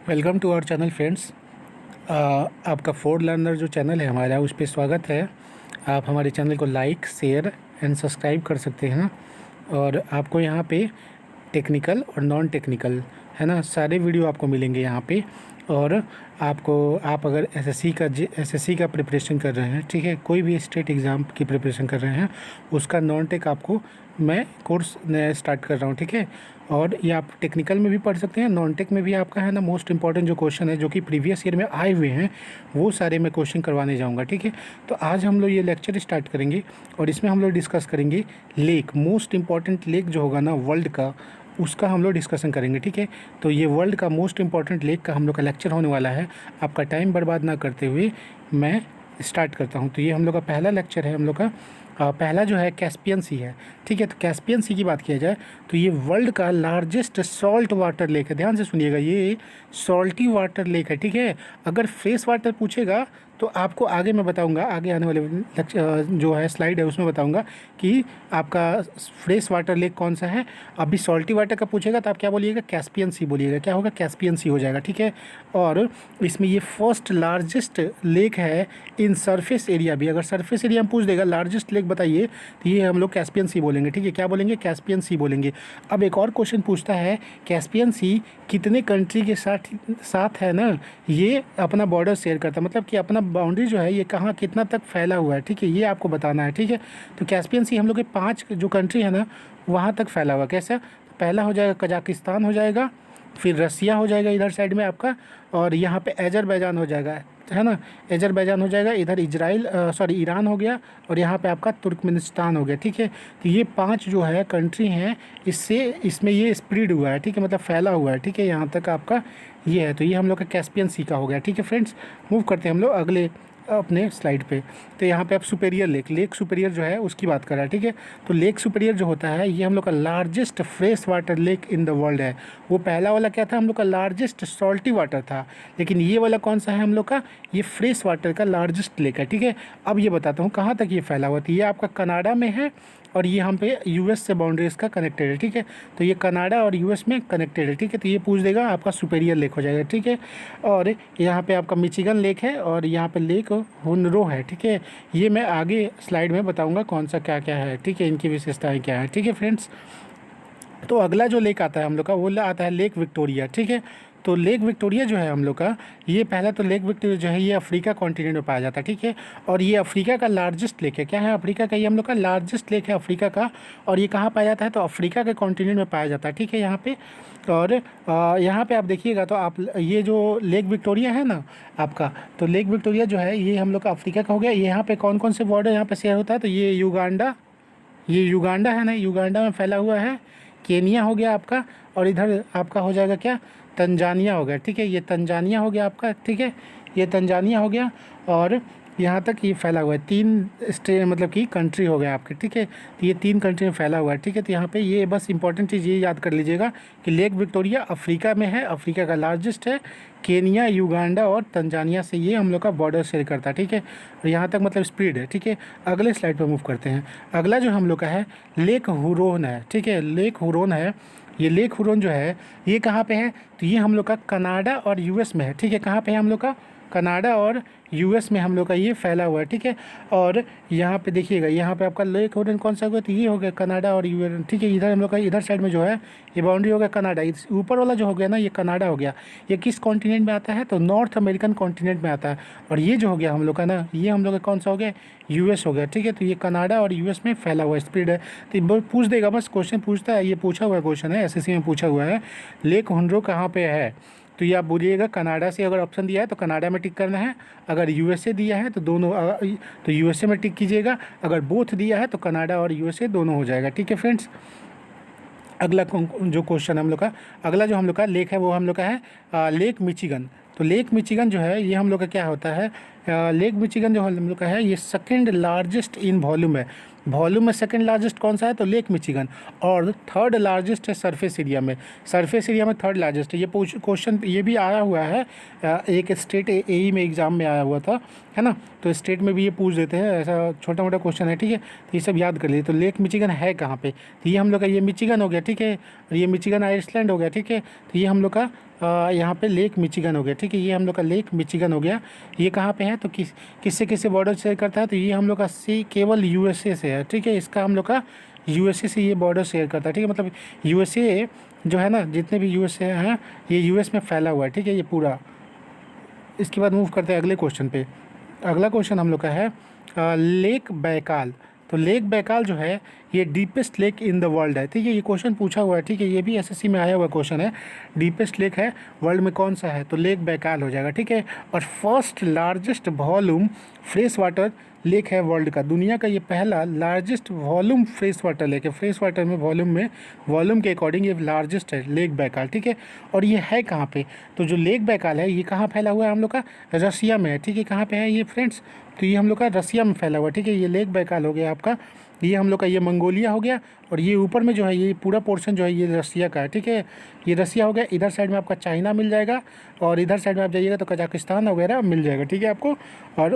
Welcome to our channel friends. आपका Ford learner जो channel है हमारा, उस पर स्वागत है। आप हमारे चैनल को लाइक, शेयर एंड सब्सक्राइब कर सकते हैं। और आपको यहाँ पे टेक्निकल और नॉन टेक्निकल है ना, सारे वीडियो आपको मिलेंगे यहाँ पे। और आप अगर एसएससी का प्रिपरेशन कर रहे हैं, ठीक है, कोई भी स्टेट एग्ज़ाम की प्रिपरेशन कर रहे हैं, उसका नॉन टेक आपको मैं कोर्स नया स्टार्ट कर रहा हूँ, ठीक है। और ये आप टेक्निकल में भी पढ़ सकते हैं, नॉन टेक में भी आपका है ना, मोस्ट इंपॉर्टेंट जो क्वेश्चन है जो कि प्रीवियस ईयर में आए हुए हैं, वो सारे मैं क्वेश्चन करवाने जाऊँगा, ठीक है। तो आज हम लोग ये लेक्चर स्टार्ट करेंगे और इसमें हम लोग डिस्कस करेंगे लेक, मोस्ट इंपॉर्टेंट लेक जो होगा ना वर्ल्ड का, उसका हम लोग डिस्कशन करेंगे, ठीक है। तो ये वर्ल्ड का मोस्ट इंपॉर्टेंट लेक का हम लोग का लेक्चर होने वाला है। आपका टाइम बर्बाद ना करते हुए मैं स्टार्ट करता हूँ। तो ये हम लोग का पहला लेक्चर है। हम लोग का पहला जो है कैस्पियन सी है, ठीक है। तो कैस्पियन सी की बात किया जाए तो ये वर्ल्ड का लार्जेस्ट सॉल्ट वाटर लेक है। ध्यान से सुनिएगा, ये सॉल्टी वाटर लेक है, ठीक है। अगर फ्रेश वाटर पूछेगा तो आपको आगे मैं बताऊंगा, आगे आने वाले जो है स्लाइड है उसमें बताऊंगा कि आपका फ्रेश वाटर लेक कौन सा है। अभी सॉल्टी वाटर का पूछेगा तो आप क्या बोलिएगा, कैस्पियन सी बोलिएगा। क्या होगा, कैस्पियन सी हो जाएगा, ठीक है। और इसमें ये फर्स्ट लार्जेस्ट लेक है इन सरफेस एरिया भी। अगर सरफेस एरिया में पूछ देगा लार्जेस्ट लेक बताइए तो ये हम लोग कैस्पियन सी बोलेंगे, ठीक है। क्या बोलेंगे, कैस्पियन सी बोलेंगे। अब एक और क्वेश्चन पूछता है, कैस्पियन सी कितने कंट्री के साथ है ना, ये अपना बॉर्डर शेयर करता है, मतलब कि अपना बाउंड्री जो है ये कहाँ कितना तक फैला हुआ है, ठीक है, ये आपको बताना है, ठीक है। तो कैस्पियन सी हम लोग के 5 जो कंट्री है ना वहाँ तक फैला हुआ। कैसा, पहला हो जाएगा कजाकिस्तान हो जाएगा, फिर रसिया हो जाएगा इधर साइड में आपका, और यहाँ पे अजरबैजान हो जाएगा, है ना, अजरबैजान हो जाएगा। इधर ईरान हो गया, और यहाँ पे आपका तुर्कमेनिस्तान हो गया, ठीक है। तो ये 5 जो है कंट्री हैं, इसमें ये स्प्रेड हुआ है, ठीक है, मतलब फैला हुआ है, ठीक है, यहाँ तक आपका ये है। तो ये हम लोग का कैस्पियन सी का हो गया, ठीक है फ्रेंड्स। मूव करते हैं हम लोग अगले अपने स्लाइड पे। तो यहाँ पे आप सुपेरियर लेक सुपेरियर जो है उसकी बात कर रहा है, ठीक है। तो लेक सुपेरियर जो होता है ये हम लोग का largest fresh water lake in the world है। वो पहला वाला क्या था, हम लोग का लार्जेस्ट सॉल्टी वाटर था, लेकिन ये वाला कौन सा है हम लोग का, ये फ्रेश वाटर का लार्जेस्ट लेक है, ठीक है। अब ये बताता हूँ कहाँ तक ये फैला हुआ था। ये आपका कनाडा में है और ये यहाँ पे यूएस से बाउंड्री इसका कनेक्टेड है, ठीक है। तो ये कनाडा और यूएस में कनेक्टेड है, ठीक है। तो ये पूछ देगा आपका सुपेरियर लेक हो जाएगा, ठीक है। और यहाँ पे आपका मिचिगन लेक है और यहाँ पे लेक हुनरो है, ठीक है। ये मैं आगे स्लाइड में बताऊँगा कौन सा क्या क्या है, ठीक है, इनकी विशेषताएँ क्या है, ठीक है फ्रेंड्स। तो अगला जो लेक आता है हम लोग का, वो आता है लेक विक्टोरिया, ठीक है। तो लेक विक्टोरिया जो है हम लोग का, ये पहला तो लेक विक्टोरिया जो है ये अफ्रीका कॉन्टिनेंट में पाया जाता है, ठीक है। और ये अफ्रीका का लार्जेस्ट लेक है। क्या है, अफ्रीका का, ये हम लोग का लार्जेस्ट लेक है अफ्रीका का। और ये कहाँ पाया जाता है, तो अफ्रीका के कॉन्टिनेंट में पाया जाता है, ठीक है, यहाँ पे। और यहाँ पे आप देखिएगा तो आप ये जो लेक विक्टोरिया है ना आपका, तो लेक विक्टोरिया जो है ये हम लोग का अफ्रीका का हो गया। यहाँ पे कौन कौन से बॉर्डर यहाँ पे शेयर होता है, तो ये युगांडा है ना, युगांडा में फैला हुआ है। केनिया हो गया आपका, और इधर आपका हो जाएगा क्या, तंजानिया हो गया, ठीक है। ये तंजानिया हो गया आपका, ठीक है, ये तंजानिया हो गया। और यहाँ तक ये फैला हुआ है 3 स्टेट, मतलब कि कंट्री हो गया आपके, ठीक है। तो ये 3 कंट्री में फैला हुआ है, ठीक है। तो यहाँ पे ये बस इंपॉर्टेंट चीज़ ये याद कर लीजिएगा कि लेक विक्टोरिया अफ्रीका में है, अफ्रीका का लार्जेस्ट है। केनिया, युगांडा और तंजानिया से ये हम लोग का बॉर्डर शेयर करता है, ठीक है। और यहाँ तक मतलब स्प्रेड है, ठीक है। अगले स्लाइड पर मूव करते हैं। अगला जो हम लोग का है लेक हुरोन है, ठीक है, लेक हुरोन है। ये लेक हुरोन जो है ये कहाँ पे है, तो ये हम लोग का कनाडा और यूएस में है, ठीक है। कहाँ पे है हम लोग का, कनाडा और यूएस में हम लोग का ये फैला हुआ है, ठीक है। और यहाँ पे देखिएगा, यहाँ पे आपका लेक हुरोन कौन सा होगा, तो ये हो गया कनाडा और यूएस, ठीक है। इधर हम लोग का इधर साइड में जो है ये बाउंड्री हो गया कनाडा। ऊपर वाला जो हो गया ना ये कनाडा हो गया। ये किस कॉन्टिनेंट में आता है, तो नॉर्थ अमेरिकन कॉन्टिनेंट में आता है। और ये जो हो गया हम लोग का ना, ये हम लोग का कौन सा हो गया, यूएस हो गया, ठीक है। तो ये कनाडा और यूएस में फैला हुआ स्प्रेड है। तो ये पूछ देगा, बस क्वेश्चन पूछता है, ये पूछा हुआ क्वेश्चन है, एसएससी में पूछा हुआ है, लेक हुनरो कहाँ पे है। तो ये आप बोलिएगा कनाडा से, अगर ऑप्शन दिया है तो कनाडा में टिक करना है। अगर यूएसए दिया है तो दोनों, तो यूएसए में टिक कीजिएगा। अगर बोथ दिया है तो कनाडा और यूएसए दोनों हो जाएगा, ठीक है फ्रेंड्स। अगला जो क्वेश्चन हम लोग का, अगला जो हम लोग का लेक है वो हम लोग का है लेक मिचिगन। तो लेक मिचिगन जो है ये हम लोग का क्या होता है, लेक मिचिगन जो हम लोग का है ये सेकंड लार्जेस्ट इन वॉल्यूम है। वॉल्यूम में सेकंड लार्जेस्ट कौन सा है? तो लेक मिचिगन। और थर्ड लार्जेस्ट है सरफेस एरिया में, सरफेस एरिया में थर्ड लार्जेस्ट है। ये क्वेश्चन ये भी आया हुआ है एक स्टेट एई में एग्ज़ाम में आया हुआ था, है ना। तो स्टेट में भी ये पूछ देते हैं, ऐसा छोटा मोटा क्वेश्चन है, ठीक है। तो ये सब याद कर लीजिए। तो लेक मिचिगन है कहाँ पे? तो ये हम लोग का ये मिचिगन हो गया, ठीक है। और ये मिचिगन आइसलैंड हो गया, ठीक है। तो ये हम लोग का यहाँ पे लेक मिचिगन हो गया, ठीक है। ये हम लोग का लेक मिचिगन हो गया। ये कहाँ पे है? तो किससे किससे बॉर्डर शेयर करता है? तो ये हम लोग का सी केवल यूएसए से है, ठीक है। इसका हम लोग का यूएसए से ये बॉर्डर शेयर करता है, ठीक है। मतलब यूएसए जो है ना, जितने भी यूएसए हैं ये यूएस में फैला हुआ है, ठीक है, ये पूरा। इसके बाद मूव करते हैं अगले क्वेश्चन पे। अगला क्वेश्चन हम लोग का है लेक बैकाल। तो लेक बैकाल जो है ये deepest lake in the world है, ठीक है। ये क्वेश्चन पूछा हुआ है, ठीक है। ये भी एसएससी में आया हुआ क्वेश्चन है, डीपेस्ट लेक है वर्ल्ड में कौन सा है? तो लेक बैकाल हो जाएगा, ठीक है। और first largest volume fresh water lake है वर्ल्ड का, दुनिया का ये पहला largest volume fresh water lake है। फ्रेश वाटर में वॉल्यूम के अकॉर्डिंग ये लार्जेस्ट है लेक बैकाल, ठीक है। और ये है कहाँ पे? तो जो लेक बैकाल है ये कहाँ फैला हुआ है? हम लोग का रसिया में है, ठीक है। कहाँ पे है ये फ्रेंड्स? तो ये हम लोग का रसिया में फैला हुआ है, ठीक है। ये लेक बैकाल हो गया आपका। ये हम लोग का ये मंगोलिया हो गया। और ये ऊपर में जो है ये पूरा पोर्शन जो है ये रसिया का है, ठीक है। ये रसिया हो गया। इधर साइड में आपका चाइना मिल जाएगा, और इधर साइड में आप जाइएगा तो कजाकिस्तान वगैरह मिल जाएगा, ठीक है आपको। और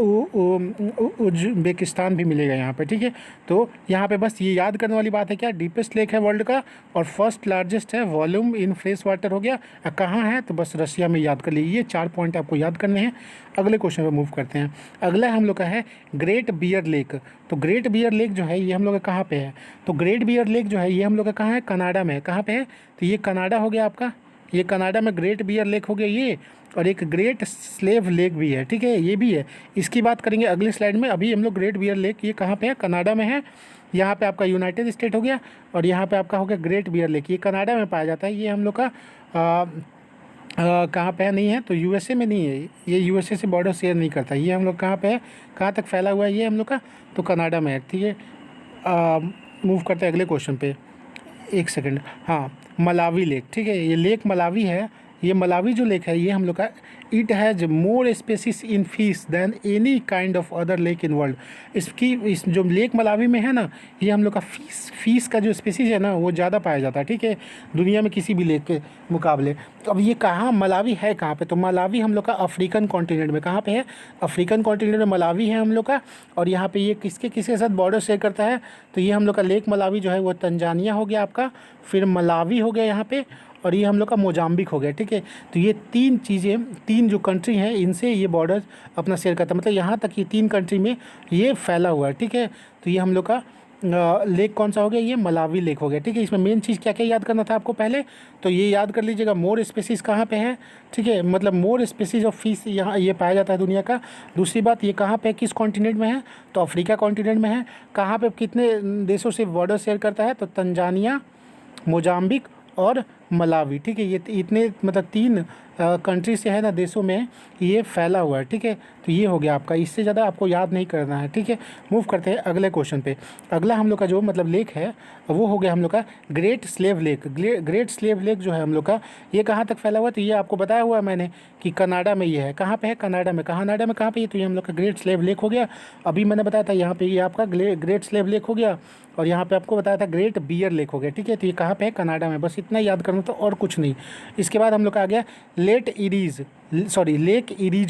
उज्बेकिस्तान भी मिलेगा यहाँ पे, ठीक है। तो यहाँ पे बस ये याद करने वाली बात है क्या? डीपेस्ट लेक है वर्ल्ड का, और फर्स्ट लार्जेस्ट है वॉल्यूम इन फ्रेश वाटर हो गया। कहाँ है? तो बस रसिया में याद कर लीजिए। 4 पॉइंट आपको याद करने हैं। अगले क्वेश्चन पे मूव करते हैं। अगला हम लोग का है ग्रेट बियर लेक। तो ग्रेट बियर लेक जो है ये हम लोग का कहाँ पे है? तो ग्रेट बियर लेक जो है ये हम लोग का कहाँ है? कनाडा में है। कहाँ पे है? तो ये कनाडा हो गया आपका। ये कनाडा में ग्रेट बियर लेक हो गया ये। और एक ग्रेट स्लेव लेक भी है, ठीक है, ये भी है। इसकी बात करेंगे अगले स्लाइड में। अभी हम लोग ग्रेट बियर लेक ये कहाँ पे है? कनाडा में है। यहाँ पे आपका यूनाइटेड स्टेट हो गया, और यहाँ पे आपका हो गया ग्रेट बियर लेक, ये कनाडा में पाया जाता है। ये हम लोग का कहाँ पे है? नहीं है तो यूएसए में नहीं है, ये यूएसए से बॉर्डर शेयर नहीं करता। ये हम लोग कहाँ पे है? कहाँ तक फैला हुआ है ये हम लोग का? तो कनाडा में है, ठीक है। मूव करते हैं अगले क्वेश्चन पे। एक सेकंड, हाँ, मलावी लेक, ठीक है। ये लेक मलावी है। ये मलावी जो लेक है ये हम लोग का it has more species in fish than any kind of other lake in world. इस जो लेक मलावी में है ना, ये हम लोग का फिश का जो स्पेसीज है ना वो ज़्यादा पाया जाता है, ठीक है, दुनिया में किसी भी लेक के मुकाबले। तो अब ये कहाँ मलावी है कहाँ पे? तो मलावी हम लोग का अफ्रीकन कॉन्टिनेंट में। कहाँ पे है? अफ्रीकन कॉन्टिनेंट में मलावी है हम लोग का। और यहाँ पे ये किसके साथ बॉर्डर शेयर करता है? तो ये हम लोग का लेक मलावी जो है वो तंजानिया हो गया आपका, फिर मलावी हो गया यहाँ पे, और ये हम लोग का मोजाम्बिक हो गया, ठीक है। तो ये 3 चीज़ें, 3 जो कंट्री हैं इनसे ये बॉर्डर अपना शेयर करता है। मतलब यहाँ तक ये 3 कंट्री में ये फैला हुआ है, ठीक है। तो ये हम लोग का लेक कौन सा हो गया? ये मलावी लेक हो गया, ठीक है। इसमें मेन चीज़ क्या क्या याद करना था आपको पहले? तो ये याद कर लीजिएगा, मोर स्पेसीज़ कहाँ पे है, ठीक है, मतलब मोर स्पेसीज़ ऑफ फिश यहाँ ये पाया जाता है दुनिया का। दूसरी बात, ये कहाँ पे किस कॉन्टिनेंट में है? तो अफ्रीका कॉन्टिनेंट में है। कहाँ पे कितने देशों से बॉर्डर शेयर करता है? तो तंजानिया, मोजाम्बिक और मलावी, ठीक है। ये इतने मतलब 3 कंट्री से है ना, देशों में ये फैला हुआ है, ठीक है। तो ये हो गया आपका, इससे ज़्यादा आपको याद नहीं करना है, ठीक है। मूव करते हैं अगले क्वेश्चन पे। अगला हम लोग का जो मतलब लेक है वो हो गया हम लोग का great slave lake. Great slave lake जो है हम लोग का ये कहाँ तक फैला हुआ है? तो ये आपको बताया हुआ है मैंने कि कनाडा में ये है। कहाँ पे है? कनाडा में। कनाडा में कहाँ पे? तो ये हम लोग का ग्रेट स्लेव लेक हो गया। अभी मैंने बताया था यहाँ पे ये आपका ग्रेट स्लेव लेक हो गया, और यहाँ पे आपको बताया था ग्रेट बियर लेक हो गया, ठीक है। तो ये कहाँ पे है? कनाडा में। बस इतना याद करना था और कुछ नहीं। इसके बाद हम लोग का आ गया लेक इरीज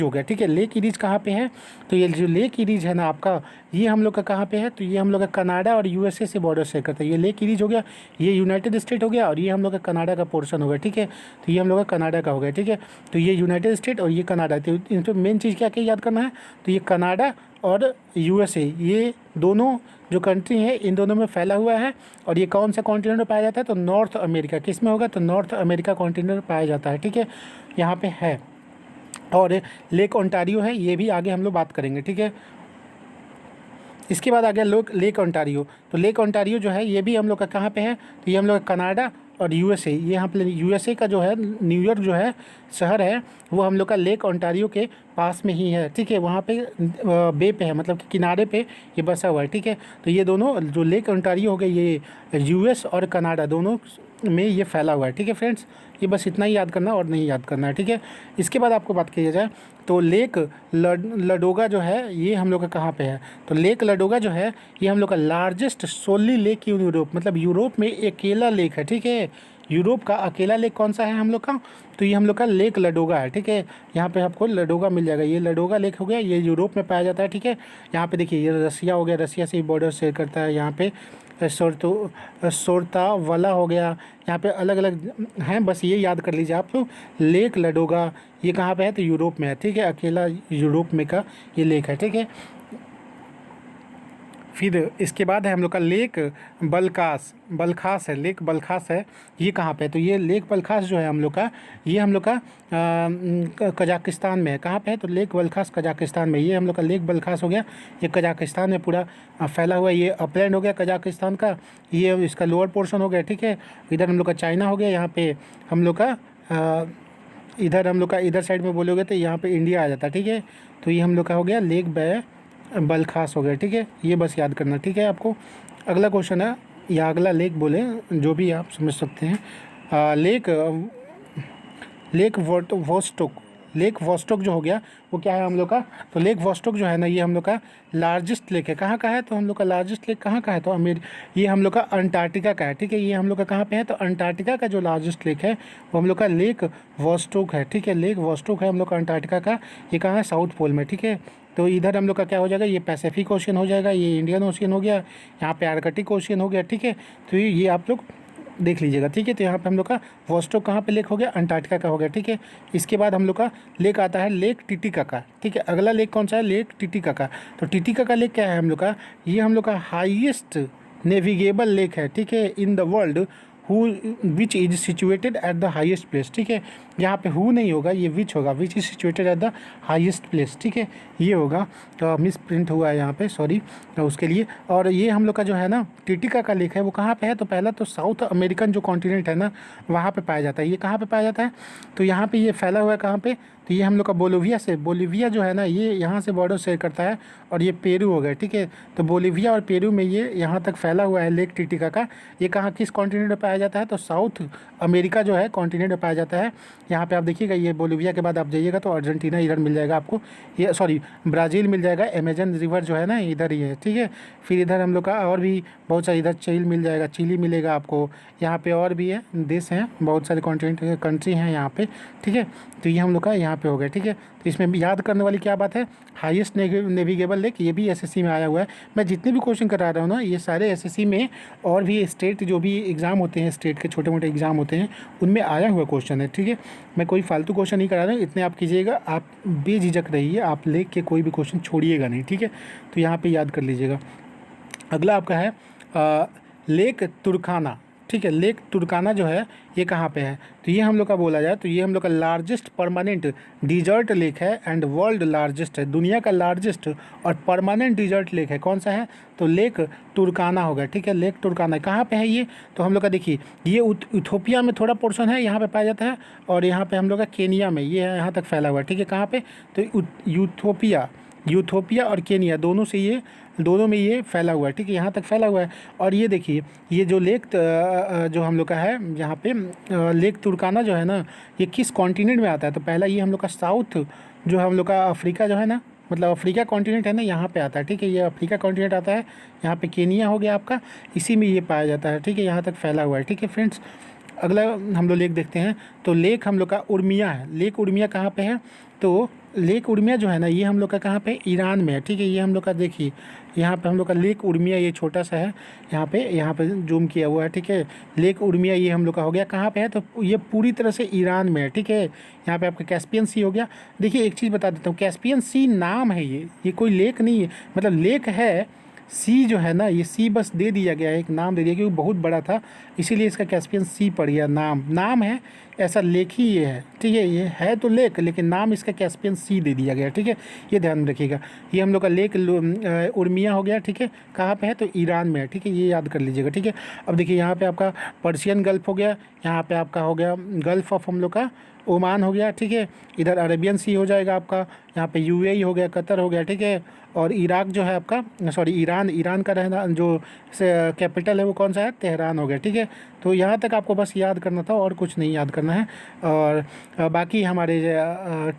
हो गया, ठीक है। लेक इरीज कहाँ पे है? तो ये जो लेक इरीज है ना आपका, ये हम लोग का कहाँ पे है? तो ये हम लोग का कनाडा और यूएसए से बॉर्डर शेयर करता है। ये लेक इरीज हो गया, ये यूनाइटेड स्टेट हो गया, और ये हम लोग का कनाडा का पोर्शन हो गया, ठीक है। तो ये हम लोग का कनाडा का हो गया, ठीक है। तो ये यूनाइटेड स्टेट और ये कनाडा, तो इन पर मेन चीज़ क्या क्या याद करना है? तो ये कनाडा और यूएसए, ये दोनों जो कंट्री है इन दोनों में फैला हुआ है। और ये कौन सा कॉन्टिनेंट में पाया जाता है? तो नॉर्थ अमेरिका। किस में होगा? तो नॉर्थ अमेरिका कॉन्टिनेंट में पाया जाता है, ठीक है, यहाँ पे है। और लेक ओंटारियो है, ये भी आगे हम लोग बात करेंगे, ठीक है। इसके बाद आ गया लेक ओंटारियो। तो लेक ओंटारियो जो है ये भी हम लोग का कहाँ पे है? तो ये हम लोग का कनाडा और यूएसए, ये यहाँ पे यूएसए का जो है न्यूयॉर्क जो है शहर है वो हम लोग का लेक ओंटारियो के पास में ही है, ठीक है। वहाँ पे बे पे है, मतलब कि किनारे पे ये बसा हुआ है, ठीक है। तो ये दोनों जो लेक ओंटारियो हो गए ये यूएस और कनाडा दोनों में ये फैला हुआ है। ठीक है फ्रेंड्स, ये बस इतना ही याद करना और नहीं याद करना है। ठीक है, इसके बाद आपको बात किया जाए तो लेक लडोगा जो है ये हम लोग का कहाँ पे है, तो लेक लडोगा जो है ये हम लोग का largest solely lake in Europe, मतलब यूरोप में अकेला लेक है। ठीक है, यूरोप का अकेला लेक कौन सा है हम लोग का, तो ये हम लोग का लेक लडोगा है। ठीक है, यहाँ पे आपको लडोगा मिल जाएगा, ये लडोगा लेक हो गया, ये यूरोप में पाया जाता है। ठीक है, यहाँ पे देखिए ये रसिया हो गया, रसिया से बॉर्डर शेयर करता है। यहाँ पे सोरता वाला हो गया, यहाँ पे अलग अलग हैं, बस ये याद कर लीजिए आप लोग। लेक लडोगा ये कहाँ पे है, तो यूरोप में है। ठीक है, अकेला यूरोप में का ये लेक है। ठीक है, फिर इसके बाद है हम लोग का लेक बलखास है, लेक बलखास है, ये कहाँ पे है, तो ये लेक बलखास जो है हम लोग का, ये हम लोग का कजाकिस्तान में है। कहाँ पे है, तो लेक बलखास कजाकिस्तान में, ये हम लोग का लेक बलखास हो गया, ये कजाकिस्तान में पूरा फैला हुआ है। ये अपलैंड हो गया कजाकिस्तान का, ये इसका लोअर पोर्शन हो गया। ठीक है, इधर हम लोग का चाइना हो गया, यहाँ पे हम लोग का इधर हम लोग का इधर साइड में बोलोगे तो यहाँ पे इंडिया आ जाता है। ठीक है, तो ये हम लोग का हो गया लेक बलखास हो गया। ठीक है, ये बस याद करना। ठीक है, आपको अगला क्वेश्चन है या अगला लेक बोले जो भी आप समझ सकते हैं, लेक वोस्टोक जो हो गया वो क्या है हम लोग का, तो लेक वोस्टोक जो है ना ये हम लोग का लार्जेस्ट लेक है। कहाँ का है, तो हम लोग का लार्जेस्ट लेक कहाँ का है, तो ये हम लोग का अंटार्कटिका का है। ठीक है, ये हम लोग का कहाँ पे है, तो अंटार्कटिका का जो लार्जेस्ट लेक है वो हम लोग का लेक वोस्टोक है। ठीक है, लेक वोस्टोक है हम लोग का अंटार्कटिका का, ये कहाँ है, साउथ पोल में। ठीक है, तो इधर हम लोग का क्या हो जाएगा, ये पैसिफिक ओशियन हो जाएगा, ये इंडियन ओशियन हो गया, यहाँ पे आर्कटिक ओशियन हो गया। ठीक है, तो ये आप लोग देख लीजिएगा। ठीक है, तो यहाँ पे हम लोग का वोस्टोक कहाँ पे लेक हो गया, अंटार्कटिका का हो गया। ठीक है, इसके बाद हम लोग का लेक आता है लेक टिटिका का। ठीक है, अगला लेक कौन सा है, लेक टिटिका का। तो टिटिका का लेक क्या है हम लोग का, ये हम लोग का हाईएस्ट नेविगेबल लेक है। ठीक है, in the world, who which is situated at the highest place. ठीक है, यहाँ पे हु नहीं होगा, ये विच होगा, which is situated at the highest place. ठीक है, ये होगा, तो मिस प्रिंट हुआ है यहाँ पे, सॉरी उसके लिए। और ये हम लोग का जो है ना टिटिका का लेक है वो कहाँ पे है, तो पहला तो साउथ अमेरिकन जो कॉन्टिनेंट है ना वहाँ पे पाया जाता है। ये कहाँ पे पाया जाता है, तो यहाँ पे ये फैला हुआ है कहाँ पे, तो ये हम लोग का बोलिविया जो है ना ये यहाँ से बॉर्डर शेयर करता है, और ये पेरू हो गया। ठीक है, तो बोलिविया और पेरू में ये यहाँ तक फैला हुआ है लेक टिटिका का। ये कहाँ किस कॉन्टिनेंट में पाया जाता है, तो साउथ अमेरिका जो है कॉन्टिनेंट में पाया जाता है। यहाँ पे आप देखिएगा, ये बोलिविया के बाद आप जाइएगा तो अर्जेंटीना इधर मिल जाएगा आपको, ये सॉरी ब्राज़ील मिल जाएगा, अमेजन रिवर जो है ना इधर ही है। ठीक है, फिर इधर हम लोग का और भी बहुत सारे, इधर चिली मिल जाएगा, चिली मिलेगा आपको, यहाँ पे और भी है देश हैं, बहुत सारे कॉन्टिनेंट कंट्री हैं यहाँ पे। ठीक है, तो ये हम लोग का यहाँ पे हो गया। ठीक है, तो इसमें भी याद करने वाली क्या बात है, हाईएस्ट नेविगेबल लेक, ये भी एसएससी में आया हुआ है। मैं जितने भी क्वेश्चन करा रहा हूँ ना ये सारे एसएससी में, और भी स्टेट जो भी एग्ज़ाम होते हैं, स्टेट के छोटे मोटे एग्ज़ाम होते हैं उनमें आया हुआ क्वेश्चन है। ठीक है, मैं कोई फालतू क्वेश्चन नहीं करा रहा हूँ, इतने आप कीजिएगा, आप बेझिझक रहिए, आप लेक के कोई भी क्वेश्चन छोड़िएगा नहीं। ठीक है, तो यहाँ पे याद कर लीजिएगा। अगला आपका है लेक तुर्काना। ठीक है, लेक तुर्काना जो है ये कहाँ पे है, तो ये हम लोग का बोला जाए तो ये हम लोग का लार्जेस्ट परमानेंट डिजर्ट लेक है, एंड वर्ल्ड लार्जेस्ट है, दुनिया का लार्जेस्ट और परमानेंट डिजर्ट लेक है। कौन सा है, तो लेक तुर्काना हो गया। ठीक है, लेक तुर्काना कहाँ पे है ये, तो हम लोग का देखिए ये इथोपिया में थोड़ा पोर्शन है, यहाँ पे पाया जाता है, और यहाँ पे हम लोग का केनिया में ये है, यहाँ तक फैला हुआ है। ठीक है, कहाँ पे, तो यूथोपिया और केनिया दोनों में ये फैला हुआ है। ठीक है, यहाँ तक फैला हुआ है। और ये देखिए ये जो लेक जो हम लोग का है यहाँ पे लेक तुर्काना जो है ना ये किस कॉन्टिनेंट में आता है, तो पहला ये हम लोग का साउथ जो हम लोग का अफ्रीका जो है ना, मतलब अफ्रीका कॉन्टिनेंट है ना यहाँ पे आता है। ठीक है, ये अफ्रीका कॉन्टिनेंट आता है, यहाँ पे केनिया हो गया आपका, इसी में ये पाया जाता है। ठीक है, यहाँ तक फैला हुआ है। ठीक है फ्रेंड्स, अगला हम लोग लेक देखते हैं, तो लेक हम लोग का उर्मिया है। लेक उर्मिया कहाँ पे है, तो लेक उर्मिया जो है ना ये हम लोग का कहाँ पे, ईरान में है। ठीक है, ये हम लोग का देखिए यहाँ पे हम लोग का लेक उर्मिया, ये छोटा सा है, यहाँ पे जूम किया हुआ है। ठीक है, लेक उर्मिया ये हम लोग का हो गया, कहाँ पे है, तो ये पूरी तरह से ईरान में है। ठीक है, यहाँ पे आपका कैस्पियन सी हो गया। देखिए एक चीज़ बता देता हूँ, कैस्पियन सी नाम है, ये कोई लेक नहीं है, मतलब लेक है, सी जो है ना ये सी बस दे दिया गया है, एक नाम दे दिया, क्योंकि बहुत बड़ा था इसीलिए इसका कैस्पियन सी पड़ गया, नाम है, ऐसा लेक ही ये है। ठीक है, ये है तो लेक, लेकिन नाम इसका कैस्पियन सी दे दिया गया। ठीक है, ये ध्यान में रखिएगा। ये हम लोग का लेक उर्मिया हो गया। ठीक है, कहाँ पे है, तो ईरान में है। ठीक है, ये याद कर लीजिएगा। ठीक है, अब देखिए यहाँ पे आपका पर्शियन गल्फ हो गया, यहाँ पे आपका हो गया गल्फ ऑफ हम लोग का ओमान हो गया। ठीक है, इधर अरेबियन सी हो जाएगा आपका, यहाँ पे यूएई हो गया, कतर हो गया, ठीक है। और इराक जो है आपका, सॉरी ईरान का रहना जो कैपिटल है वो कौन सा है, तेहरान हो गया, ठीक है। तो यहाँ तक आपको बस याद करना था और कुछ नहीं याद करना है। और बाकी हमारे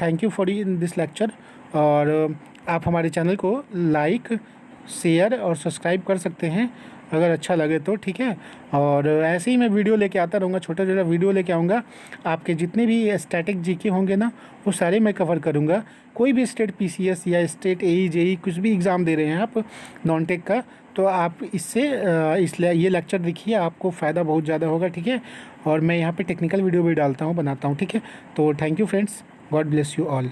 thank you for this lecture. और आप हमारे चैनल को लाइक, शेयर और सब्सक्राइब कर सकते हैं अगर अच्छा लगे तो, ठीक है। और ऐसे ही मैं वीडियो लेके आता रहूँगा, छोटा छोटा वीडियो लेके आऊँगा। आपके जितने भी स्टैटिक जीके होंगे ना वो सारे मैं कवर करूँगा। कोई भी स्टेट पीसीएस या स्टेट एई जेई कुछ भी एग्ज़ाम दे रहे हैं आप नॉन टेक का, तो आप इससे इसलिए ये लेक्चर देखिए, आपको फ़ायदा बहुत ज़्यादा होगा, ठीक है। और मैं यहाँ पे टेक्निकल वीडियो भी डालता हूँ, बनाता हूँ, ठीक है। तो thank you friends, God bless you all.